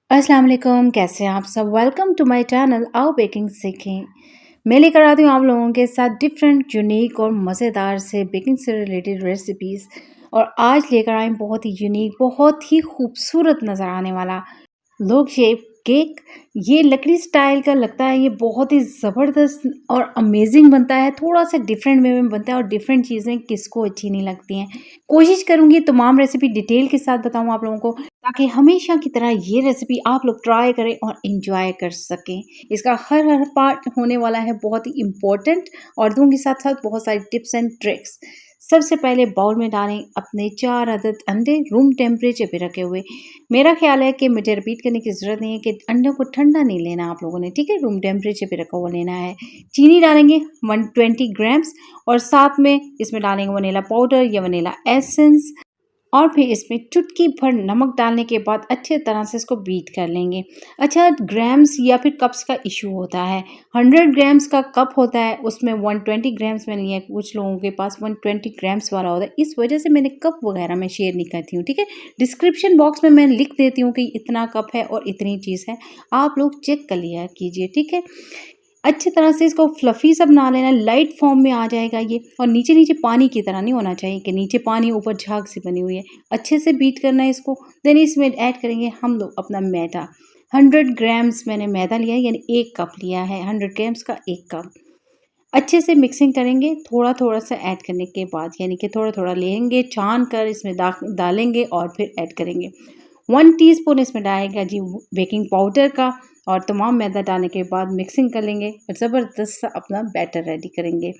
अस्सलाम वालेकुम, कैसे हैं आप सब? वेलकम टू माय चैनल आओ बेकिंग सीखें। मैं लेकर आती हूँ आप लोगों के साथ डिफरेंट, यूनिक और मज़ेदार से बेकिंग से रिलेटेड रेसिपीज़। और आज लेकर आए हैं बहुत ही यूनिक, बहुत ही खूबसूरत नज़र आने वाला लोग शेप केक। ये लकड़ी स्टाइल का लगता है, ये बहुत ही ज़बरदस्त और अमेजिंग बनता है। थोड़ा सा डिफरेंट वे में बनता है और डिफरेंट चीज़ें किसको अच्छी नहीं लगती हैं। कोशिश करूँगी तमाम रेसिपी डिटेल के साथ बताऊँ आप लोगों को, ताकि हमेशा की तरह ये रेसिपी आप लोग ट्राई करें और एंजॉय कर सकें। इसका हर पार्ट होने वाला है बहुत ही इम्पोर्टेंट, और दूँगी साथ साथ बहुत सारी टिप्स एंड ट्रिक्स। सबसे पहले बाउल में डालें अपने 4 अदद अंडे रूम टेम्परेचर पे रखे हुए। मेरा ख्याल है कि मुझे रिपीट करने की ज़रूरत नहीं है कि अंडों को ठंडा नहीं लेना आप लोगों ने, ठीक है? रूम टेम्परेचर पे रखा हुआ लेना है। चीनी डालेंगे 120 ग्राम्स, और साथ में इसमें डालेंगे वनीला पाउडर या वनीला एसेंस, और फिर इसमें चुटकी भर नमक डालने के बाद अच्छे तरह से इसको बीट कर लेंगे। अच्छा, ग्राम्स या फिर कप्स का इशू होता है। 100 ग्राम्स का कप होता है, उसमें 120 ग्राम्स में नहीं है। कुछ लोगों के पास 120 ग्राम्स वाला होता है, इस वजह से मैंने कप वगैरह में शेयर नहीं करती हूँ, ठीक है? डिस्क्रिप्शन बॉक्स में मैं लिख देती हूँ कि इतना कप है और इतनी चीज़ है, आप लोग चेक कर लिया कीजिए, ठीक है? अच्छी तरह से इसको फ्लफ़ी सा बना लेना, लाइट फॉर्म में आ जाएगा ये। और नीचे-नीचे पानी की तरह नहीं होना चाहिए कि नीचे पानी ऊपर झाग सी बनी हुई है। अच्छे से बीट करना है इसको। देन इसमें ऐड करेंगे हम लोग अपना मैदा। 100 ग्राम्स मैंने मैदा लिया है, यानी 1 कप लिया है, 100 ग्राम्स का 1 कप। अच्छे से मिक्सिंग करेंगे, थोड़ा-थोड़ा सा ऐड करने के बाद, यानी कि थोड़ा-थोड़ा लेंगे, छान कर इसमें डालेंगे और फिर ऐड करेंगे। 1 टीस्पून इसमें डालेगा जी बेकिंग पाउडर का, और तमाम मैदा डालने के बाद मिक्सिंग कर लेंगे और ज़बरदस्त सा अपना बैटर रेडी करेंगे।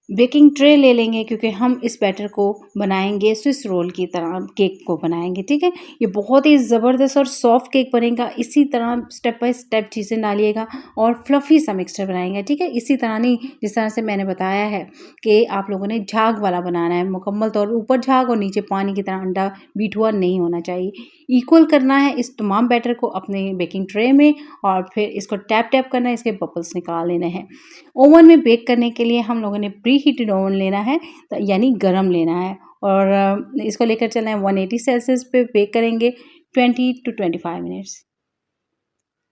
बेकिंग ट्रे ले लेंगे, क्योंकि हम इस बैटर को बनाएंगे स्विस रोल की तरह, केक को बनाएंगे, ठीक है? ये बहुत ही ज़बरदस्त और सॉफ्ट केक बनेगा। इसी तरह स्टेप बाय स्टेप चीज़ें डालिएगा और फ्लफ़ी सा मिक्सचर बनाएंगे, ठीक है? इसी तरह नहीं, जिस तरह से मैंने बताया है कि आप लोगों ने झाग वाला बनाना है, मुकम्मल तौर पर ऊपर झाग और नीचे पानी की तरह अंडा बीट हुआ नहीं होना चाहिए। इक्वल करना है इस तमाम बैटर को अपने बेकिंग ट्रे में, और फिर इसको टैप टैप करना है, इसके बबल्स निकाल लेने हैं। ओवन में बेक करने के लिए हम लोगों ने प्री हीटेड ओवन लेना है, यानी गरम लेना है, और इसको लेकर चलना है 180 सेल्सियस पे बेक करेंगे 20 टू 25 मिनट्स।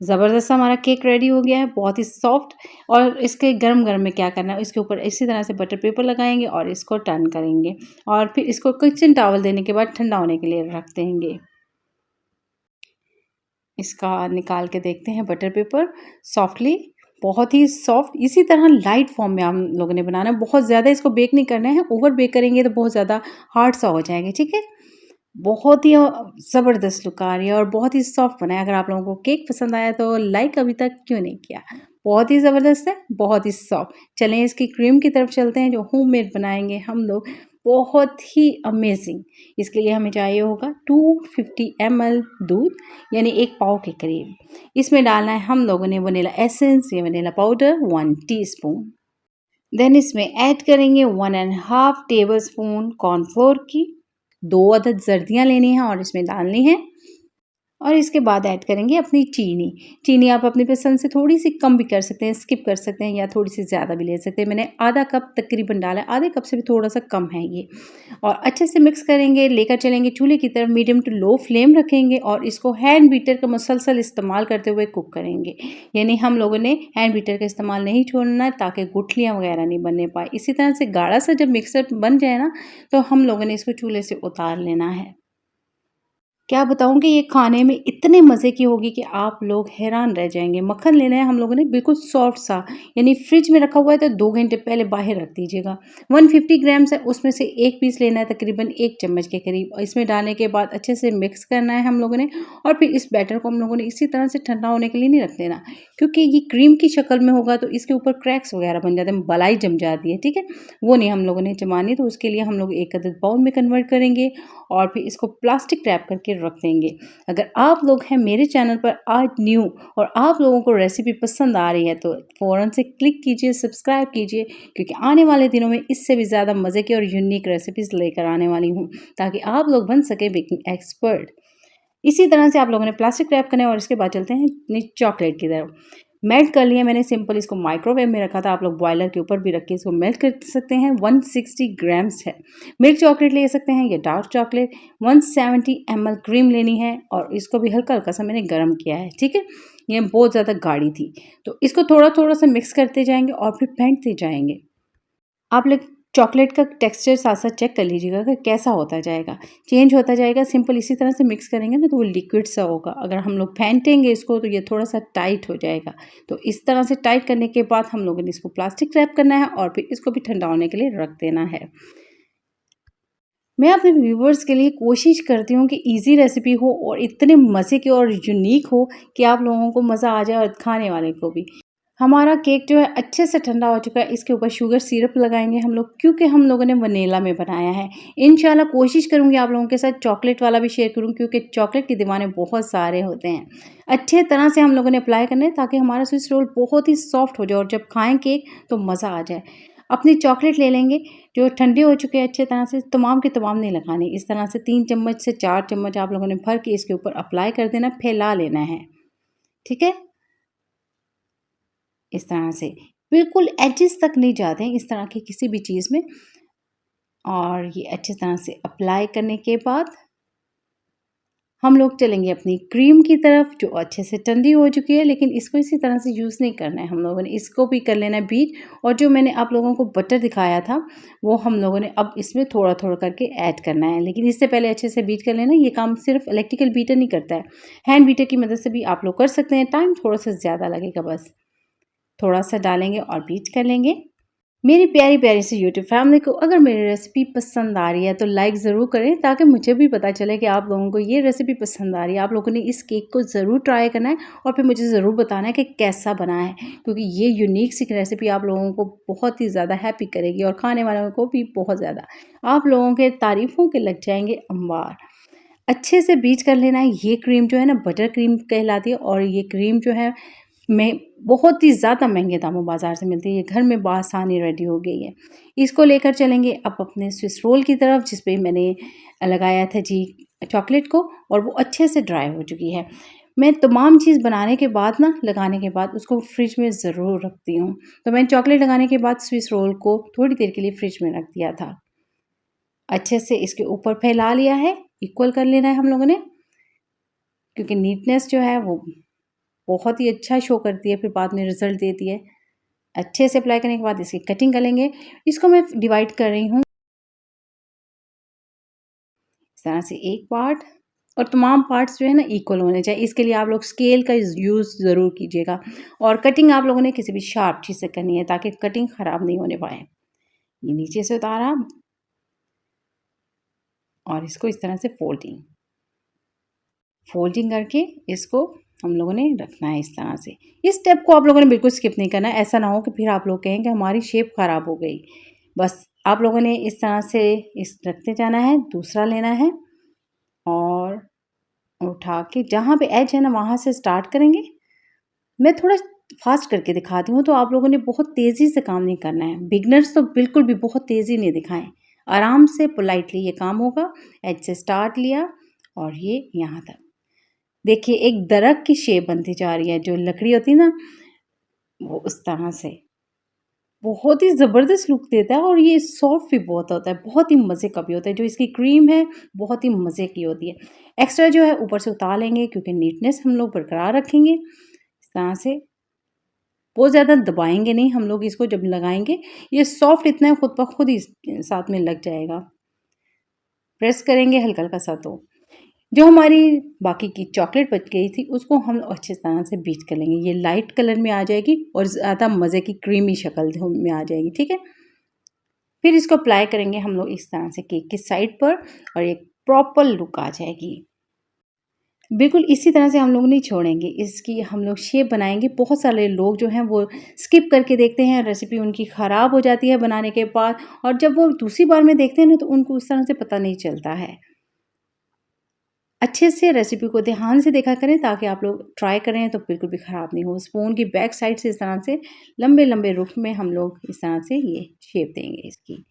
ज़बरदस्त हमारा केक रेडी हो गया है, बहुत ही सॉफ्ट। और इसके गरम-गरम में क्या करना है, इसके ऊपर इसी तरह से बटर पेपर लगाएँगे और इसको टर्न करेंगे, और फिर इसको किचन टॉवल देने के बाद ठंडा होने के लिए रख देंगे। इसका निकाल के देखते हैं बटर पेपर, सॉफ्टली, बहुत ही सॉफ्ट। इसी तरह लाइट फॉर्म में हम लोगों ने बनाना है, बहुत ज़्यादा इसको बेक नहीं करना है। ओवर बेक करेंगे तो बहुत ज़्यादा हार्ड सा हो जाएंगे, ठीक है? बहुत ही ज़बरदस्त लुक आ रही है और बहुत ही सॉफ्ट बना है। अगर आप लोगों को केक पसंद आया तो लाइक अभी तक क्यों नहीं किया? बहुत ही ज़बरदस्त है, बहुत ही सॉफ्ट। चलें इसकी क्रीम की तरफ चलते हैं, जो होममेड बनाएंगे हम लोग, बहुत ही अमेजिंग। इसके लिए हमें चाहिए होगा 250 ml दूध, यानी 1 पाव के करीब। इसमें डालना है हम लोगों ने वनीला एसेंस या वनीला पाउडर 1 टीस्पून। देन इसमें ऐड करेंगे 1 and half table spoon cornflour की। 2 अदद जर्दियाँ लेनी हैं और इसमें डालनी है, और इसके बाद ऐड करेंगे अपनी चीनी। चीनी आप अपनी पसंद से थोड़ी-सी कम भी कर सकते हैं, स्किप कर सकते हैं, या थोड़ी-सी ज़्यादा भी ले सकते हैं। मैंने आधा कप तकरीबन डाला है, आधे कप से भी थोड़ा-सा कम है ये। और अच्छे से मिक्स करेंगे, लेकर चलेंगे चूल्हे की तरफ, मीडियम टू लो फ्लेम रखेंगे, और इसको हैंड बीटर का मुसलसल इस्तेमाल करते हुए कुक करेंगे। यानी हम लोगों ने हैंड बीटर का इस्तेमाल नहीं छोड़ना है, ताकि गुठलियाँ वगैरह नहीं बनने पाएँ। इसी तरह से गाढ़ा सा जब मिक्सर बन जाए ना, तो हम लोगों ने इसको चूल्हे से उतार लेना है। क्या बताऊँ कि ये खाने में इतने मज़े की होगी कि आप लोग हैरान रह जाएँगे। मक्खन लेना है हम लोगों ने बिल्कुल सॉफ्ट सा, यानी फ्रिज में रखा हुआ है तो 2 घंटे पहले बाहर रख दीजिएगा। 150 ग्राम्स है, उसमें से 1 पीस लेना है, तकरीबन 1 चम्मच के करीब। और इसमें डालने के बाद अच्छे से मिक्स करना है हम लोगों ने, और फिर इस बैटर को हम लोगों ने इसी तरह से ठंडा होने के लिए नहीं रख देना, क्योंकि ये क्रीम की शक्ल में होगा तो इसके ऊपर क्रैक्स वगैरह बन जाते हैं, मलाई जम जाती है, ठीक है? वो नहीं हम लोगों ने जमानी, तो उसके लिए हम लोग एक अदद बाउल में कन्वर्ट करेंगे, और फिर इसको प्लास्टिक रैप करके रख देंगे। अगर आप लोग हैं मेरे चैनल पर आज न्यू, और आप लोगों को रेसिपी पसंद आ रही है, तो फ़ौरन से क्लिक कीजिए, सब्सक्राइब कीजिए, क्योंकि आने वाले दिनों में इससे भी ज़्यादा मज़े की और यूनिक रेसिपीज़ लेकर आने वाली हूँ, ताकि आप लोग बन सके बेकिंग एक्सपर्ट। इसी तरह से आप लोगों ने प्लास्टिक रैप करना है, और इसके बाद चलते हैं अपनी चॉकलेट की तरफ। मेल्ट कर लिया मैंने सिंपल, इसको माइक्रोवेव में रखा था, आप लोग बॉयलर के ऊपर भी रख के इसको मेल्ट कर सकते हैं। 160 ग्राम्स है मिल्क चॉकलेट ले सकते हैं, ये डार्क चॉकलेट। 170 ml क्रीम लेनी है और इसको भी हल्का हल्का सा मैंने गर्म किया है, ठीक है। ये बहुत ज़्यादा गाढ़ी थी, तो इसको थोड़ा थोड़ा सा मिक्स करते जाएंगे और फिर फेंटते जाएंगे। आप लोग चॉकलेट का टेक्सचर साथ साथ चेक कर लीजिएगा कि कैसा होता जाएगा, चेंज होता जाएगा। सिंपल इसी तरह से मिक्स करेंगे ना तो वो लिक्विड सा होगा। अगर हम लोग फेंटेंगे इसको तो ये थोड़ा सा टाइट हो जाएगा। तो इस तरह से टाइट करने के बाद हम लोगों ने इसको प्लास्टिक रैप करना है और फिर इसको भी ठंडा होने के लिए रख देना है। मैं अपने व्यूवर्स के लिए कोशिश करती हूँ कि इजी रेसिपी हो और इतने मज़े की और यूनिक हो कि आप लोगों को मज़ा आ जाए और खाने वाले को भी। हमारा केक जो है अच्छे से ठंडा हो चुका है, इसके ऊपर शुगर सिरप लगाएंगे हम लोग, क्योंकि हम लोगों ने वनीला में बनाया है। इंशाल्लाह कोशिश करूँगी आप लोगों के साथ चॉकलेट वाला भी शेयर करूँ, क्योंकि चॉकलेट के दीवाने बहुत सारे होते हैं। अच्छे तरह से हम लोगों ने अप्लाई करना है ताकि हमारा स्विस रोल बहुत ही सॉफ्ट हो जाए और जब खाएँ केक तो मज़ा आ जाए। अपनी चॉकलेट ले लेंगे जो ठंडे हो चुके हैं अच्छे तरह से, तमाम के तमाम नहीं लगाने। इस तरह से 3 चम्मच से 4 चम्मच आप लोगों ने भर के इसके ऊपर अप्लाई कर देना, फैला लेना है, ठीक है। इस तरह से बिल्कुल एजेस तक नहीं जाते हैं इस तरह की किसी भी चीज़ में। और ये अच्छी तरह से अप्लाई करने के बाद हम लोग चलेंगे अपनी क्रीम की तरफ, जो अच्छे से ठंडी हो चुकी है, लेकिन इसको इसी तरह से यूज़ नहीं करना है। हम लोगों ने इसको भी कर लेना है बीट। और जो मैंने आप लोगों को बटर दिखाया था वो हम लोगों ने अब इसमें थोड़ा थोड़ा करके ऐड करना है, लेकिन इससे पहले अच्छे से बीट कर लेना। ये काम सिर्फ इलेक्ट्रिकल बीटर नहीं करता है, हैंड बीटर की मदद से भी आप लोग कर सकते हैं। टाइम थोड़ा सा ज़्यादा लगेगा, बस थोड़ा सा डालेंगे और बीट कर लेंगे। मेरी प्यारी प्यारी सी यूट्यूब फैमिली को अगर मेरी रेसिपी पसंद आ रही है तो लाइक ज़रूर करें, ताकि मुझे भी पता चले कि आप लोगों को ये रेसिपी पसंद आ रही है। आप लोगों ने इस केक को ज़रूर ट्राई करना है और फिर मुझे ज़रूर बताना है कि कैसा बना है, क्योंकि ये यूनिक सी रेसिपी आप लोगों को बहुत ही ज़्यादा हैप्पी करेगी और खाने वालों को भी बहुत ज़्यादा। आप लोगों के तारीफ़ों के लग जाएंगे अंबार। अच्छे से बीट कर लेना है। ये क्रीम जो है ना बटर क्रीम कहलाती है, और ये क्रीम जो है में बहुत ही ज़्यादा महंगे दामों बाज़ार से मिलती है, ये घर में बआसानी रेडी हो गई है। इसको लेकर चलेंगे अब अपने स्विस रोल की तरफ, जिस पे मैंने लगाया था जी चॉकलेट को, और वो अच्छे से ड्राई हो चुकी है। मैं तमाम चीज़ बनाने के बाद ना लगाने के बाद उसको फ्रिज में ज़रूर रखती हूँ। तो मैंने चॉकलेट लगाने के बाद स्विस रोल को थोड़ी देर के लिए फ्रिज में रख दिया था। अच्छे से इसके ऊपर फैला लिया है, इक्वल कर लेना है हम लोगों ने, क्योंकि नीटनेस जो है वो बहुत ही अच्छा शो करती है, फिर बाद में रिजल्ट देती है। अच्छे से अप्लाई करने के बाद इसकी कटिंग कर लेंगे। इसको मैं डिवाइड कर रही हूँ इस तरह से, एक पार्ट, और तमाम पार्ट्स जो है ना इक्वल होने चाहिए। इसके लिए आप लोग स्केल का यूज़ ज़रूर कीजिएगा। और कटिंग आप लोगों ने किसी भी शार्प चीज़ से करनी है ताकि कटिंग ख़राब नहीं होने पाए। ये नीचे से उतारा और इसको इस तरह से फोल्डिंग करके इसको हम लोगों ने रखना है इस तरह से। इस स्टेप को आप लोगों ने बिल्कुल स्किप नहीं करना है, ऐसा ना हो कि फिर आप लोग कहें कि हमारी शेप ख़राब हो गई। बस आप लोगों ने इस तरह से इस रखते जाना है। दूसरा लेना है और उठा के जहाँ पे एज है ना वहाँ से स्टार्ट करेंगे। मैं थोड़ा फास्ट करके दिखाती हूँ, तो आप लोगों ने बहुत तेज़ी से काम नहीं करना है। बिगनर्स तो बिल्कुल भी बहुत तेज़ी नहीं दिखाएं, आराम से पोलाइटली ये काम होगा। एज से स्टार्ट लिया और ये यहाँ तक देखिए एक दरख्त की शेप बनती जा रही है। जो लकड़ी होती है ना वो उस तरह से बहुत ही ज़बरदस्त लुक देता है, और ये सॉफ्ट भी बहुत होता है, बहुत ही मज़े का भी होता है। जो इसकी क्रीम है बहुत ही मज़े की होती है। एक्स्ट्रा जो है ऊपर से उतार लेंगे, क्योंकि नीटनेस हम लोग बरकरार रखेंगे। इस तरह से बहुत ज़्यादा दबाएंगे नहीं हम लोग इसको, जब लगाएंगे ये सॉफ्ट इतना है खुद ब खुद ही साथ में लग जाएगा। प्रेस करेंगे हल्का हल्का सा। तो जो हमारी बाकी की चॉकलेट बच गई थी उसको हम अच्छी तरह से बीट कर लेंगे। ये लाइट कलर में आ जाएगी और ज़्यादा मज़े की क्रीमी शक्ल में आ जाएगी, ठीक है। फिर इसको अप्लाई करेंगे हम लोग इस तरह से केक की साइड पर, और एक प्रॉपर लुक आ जाएगी। बिल्कुल इसी तरह से हम लोग नहीं छोड़ेंगे, इसकी हम लोग शेप बनाएंगे। बहुत सारे लोग जो हैं वो स्किप करके देखते हैं, रेसिपी उनकी ख़राब हो जाती है बनाने के बाद, और जब वो दूसरी बार में देखते हैं ना तो उनको उस तरह से पता नहीं चलता है। अच्छे से रेसिपी को ध्यान से देखा करें ताकि आप लोग ट्राई करें तो बिल्कुल भी ख़राब नहीं हो। स्पून की बैक साइड से इस तरह से लंबे लंबे रुख में हम लोग इस तरह से ये शेप देंगे इसकी।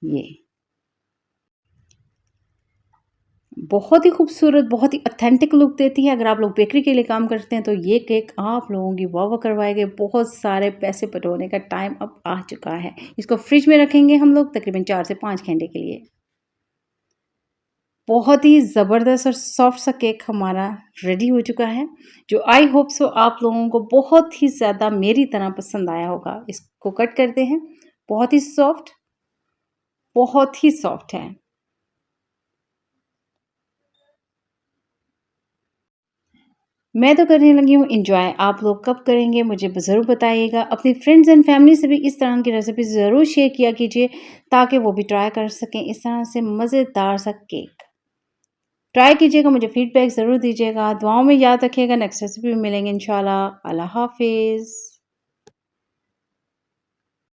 ये बहुत ही खूबसूरत, बहुत ही ऑथेंटिक लुक देती है। अगर आप लोग बेकरी के लिए काम करते हैं तो ये केक आप लोगों की वाह-वाह करवाएगा। बहुत सारे पैसे बटोरने का टाइम अब आ चुका है। इसको फ्रिज में रखेंगे हम लोग तकरीबन 4 से 5 घंटे के लिए। बहुत ही ज़बरदस्त और सॉफ्ट सा केक हमारा रेडी हो चुका है, जो आई होप सो आप लोगों को बहुत ही ज़्यादा मेरी तरह पसंद आया होगा। इसको कट करते हैं, बहुत ही सॉफ्ट है। मैं तो करने लगी हूँ एन्जॉय, आप लोग कब करेंगे मुझे ज़रूर बताइएगा। अपनी फ्रेंड्स एंड फैमिली से भी इस तरह की रेसिपी ज़रूर शेयर किया कीजिए, ताकि वो भी ट्राई कर सकें इस तरह से मज़ेदार सा केक। ट्राई कीजिएगा, मुझे फीडबैक ज़रूर दीजिएगा। दुआओं में याद रखिएगा, नेक्स्ट रेसिपी में मिलेंगे इंशाल्लाह। अल्लाह हाफ़िज़।